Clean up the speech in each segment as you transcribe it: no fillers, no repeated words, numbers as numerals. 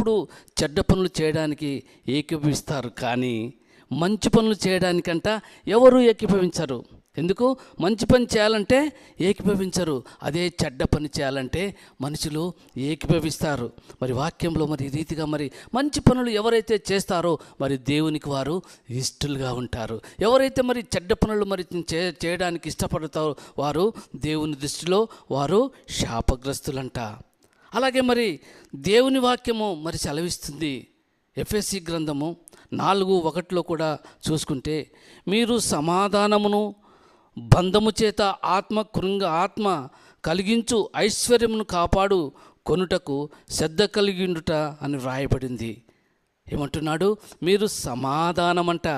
ఎప్పుడు చెడ్డ పనులు చేయడానికి ఏకీభవిస్తారు, కానీ మంచి పనులు చేయడానికంట ఎవరు ఏకీభవించరు. ఎందుకు? మంచి పని చేయాలంటే ఏకీభవించరు, అదే చెడ్డ పని చేయాలంటే మనుషులు ఏకీభవిస్తారు. మరి వాక్యంలో మరి ఈ రీతిగా మరి మంచి పనులు ఎవరైతే చేస్తారో మరి దేవునికి వారు ఇష్టలుగా ఉంటారు. ఎవరైతే మరి చెడ్డ పనులు మరి చేయడానికి ఇష్టపడతారో వారు దేవుని దృష్టిలో వారు శాపగ్రస్తులంట. అలాగే మరి దేవుని వాక్యము మరి సెలవిస్తుంది. ఎఫెసీ గ్రంథము 4:1 కూడా చూసుకుంటే, మీరు సమాధానమును బంధము చేత ఆత్మ కలిగించు ఐశ్వర్యమును కాపాడు కొనుటకు శ్రద్ధ కలిగిండుట అని వ్రాయబడింది. ఏమంటున్నాడు? మీరు సమాధానమంట,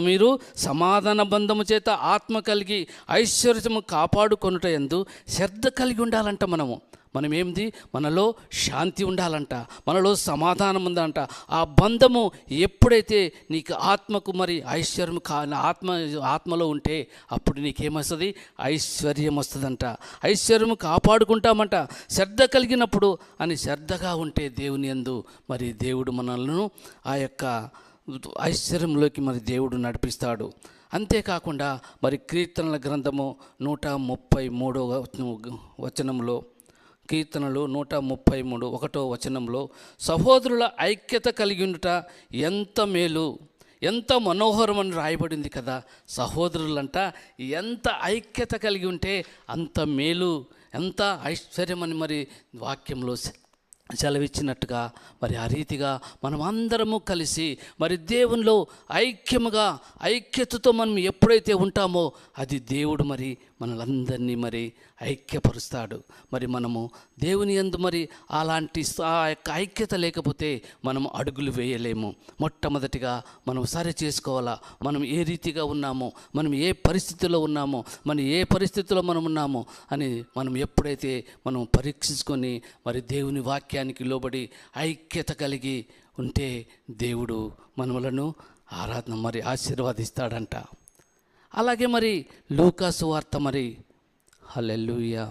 మీరు సమాధాన బంధము చేత ఆత్మ కలిగి ఐశ్వర్యము కాపాడుకొనుట యందు శ్రద్ధ కలిగి ఉండాలంట. మనం ఏంది? మనలో శాంతి ఉండాలంట, మనలో సమాధానం ఉందంట. ఆ బంధము ఎప్పుడైతే నీకు ఆత్మకు మరి ఐశ్వర్యం ఆత్మలో ఉంటే అప్పుడు నీకేమొస్తుంది? ఐశ్వర్యం వస్తుందంట. ఐశ్వర్యము కాపాడుకుంటామంట శ్రద్ధ కలిగినప్పుడు. అని శ్రద్ధగా ఉంటే దేవుని యందు మరి దేవుడు మనల్ని ఆ యొక్క ఐశ్వర్యంలోకి మరి దేవుడు నడిపిస్తాడు. అంతేకాకుండా మరి కీర్తనల గ్రంథము 133 వచనంలో, కీర్తనలు 133 1వ వచనంలో, సహోదరుల ఐక్యత కలిగి ఉండుట ఎంత మేలు, ఎంత మనోహరం అని రాయబడింది కదా. సహోదరులంట ఎంత ఐక్యత కలిగి ఉంటే అంత మేలు, ఎంత ఐశ్వర్యం అని మరి వాక్యంలో సెలవిచ్చినట్టుగా మరి ఆ రీతిగా మనం అందరము కలిసి మరి దేవునిలో ఐక్యతతో మనం ఎప్పుడైతే ఉంటామో అది దేవుడు మరి మనలందరినీ మరి ఐక్యపరుస్తాడు. మరి మనము దేవుని యందు మరి అలాంటి ఆ యొక్క ఐక్యత లేకపోతే మనం అడుగులు వేయలేము. మొట్టమొదటిగా మనం సరి చేసుకోవాలా, మనం ఏ రీతిగా ఉన్నామో, మనం ఏ పరిస్థితిలో ఉన్నామో, మనం ఏ పరిస్థితిలో మనం ఉన్నామో అని మనం ఎప్పుడైతే మనం పరీక్షించుకొని మరి దేవుని వాక్యానికి లోబడి ఐక్యత కలిగి ఉంటే దేవుడు మనలను ఆరాధన మరి ఆశీర్వదిస్తాడంట. అలాగే మరి లూకా సువార్త మరి హల్లెలూయా.